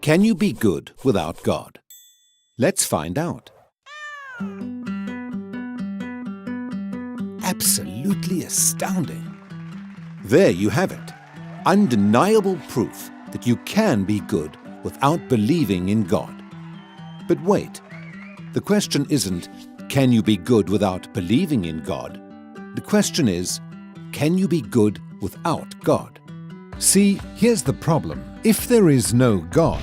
Can you be good without God? Let's find out. Absolutely astounding. There you have it. Undeniable proof that you can be good without believing in God. But wait, the question isn't, can you be good without believing in God? The question is, can you be good without God? See, here's the problem. If there is no God,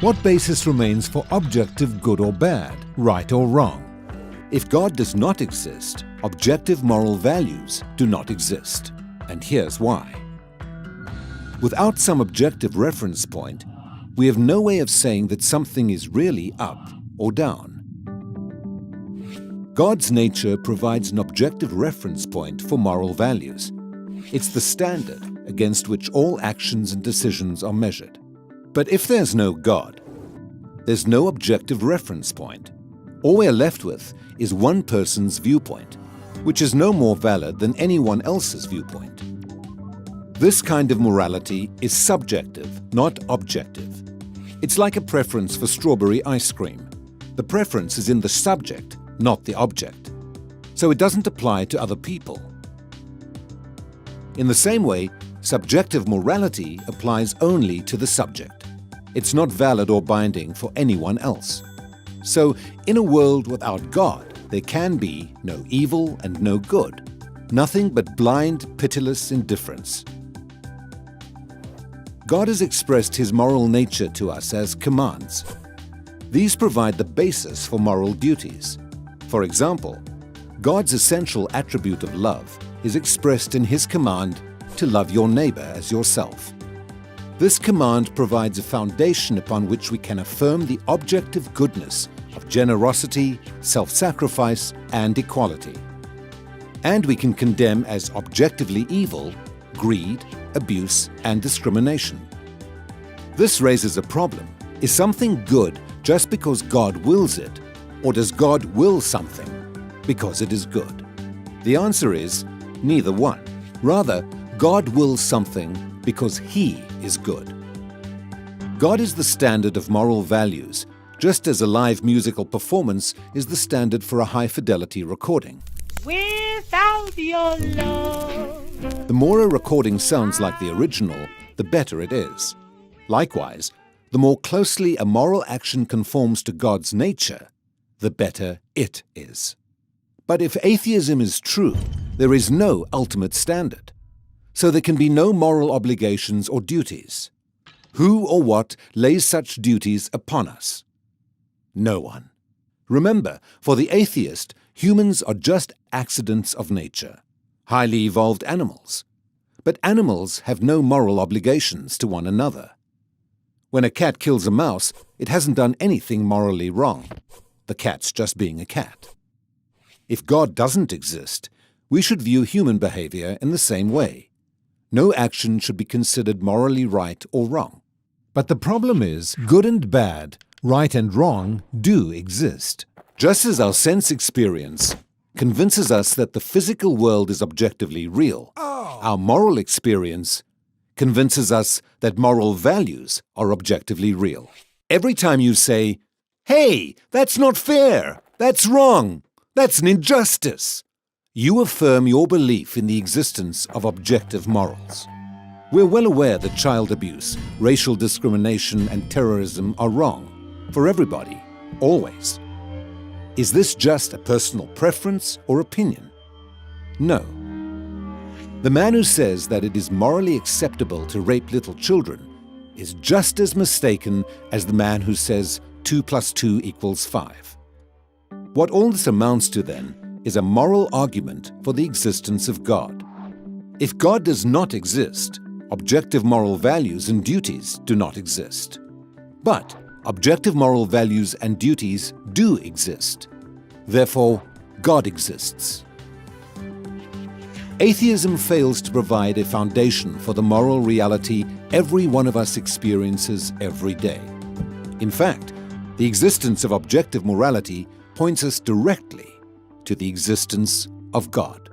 what basis remains for objective good or bad, right or wrong? If God does not exist, objective moral values do not exist. And here's why. Without some objective reference point, we have no way of saying that something is really up or down. God's nature provides an objective reference point for moral values. It's the standard against which all actions and decisions are measured. But if there's no God, there's no objective reference point. All we're left with is one person's viewpoint, which is no more valid than anyone else's viewpoint. This kind of morality is subjective, not objective. It's like a preference for strawberry ice cream. The preference is in the subject, not the object. So it doesn't apply to other people. In the same way, subjective morality applies only to the subject. It's not valid or binding for anyone else. So, in a world without God, there can be no evil and no good, nothing but blind, pitiless indifference. God has expressed His moral nature to us as commands. These provide the basis for moral duties. For example, God's essential attribute of love is expressed in His command to love your neighbor as yourself. This command provides a foundation upon which we can affirm the objective goodness of generosity, self-sacrifice, and equality. And we can condemn as objectively evil greed, abuse, and discrimination. This raises a problem. Is something good just because God wills it, or does God will something because it is good? The answer is neither one. Rather, God wills something because He is good. God is the standard of moral values, just as a live musical performance is the standard for a high-fidelity recording. Without your love. The more a recording sounds like the original, the better it is. Likewise, the more closely a moral action conforms to God's nature, the better it is. But if atheism is true, there is no ultimate standard. So there can be no moral obligations or duties. Who or what lays such duties upon us? No one. Remember, for the atheist, humans are just accidents of nature, highly evolved animals. But animals have no moral obligations to one another. When a cat kills a mouse, it hasn't done anything morally wrong. The cat's just being a cat. If God doesn't exist, we should view human behavior in the same way. No action should be considered morally right or wrong. But the problem is, good and bad, right and wrong, do exist. Just as our sense experience convinces us that the physical world is objectively real, our moral experience convinces us that moral values are objectively real. Every time you say, "Hey, that's not fair, that's wrong, that's an injustice," you affirm your belief in the existence of objective morals. We're well aware that child abuse, racial discrimination, and terrorism are wrong for everybody, always. Is this just a personal preference or opinion? No. The man who says that it is morally acceptable to rape little children is just as mistaken as the man who says 2 + 2 = 5. What all this amounts to, then, is a moral argument for the existence of God. If God does not exist, objective moral values and duties do not exist. But objective moral values and duties do exist. Therefore, God exists. Atheism fails to provide a foundation for the moral reality every one of us experiences every day. In fact, the existence of objective morality points us directly to the existence of God.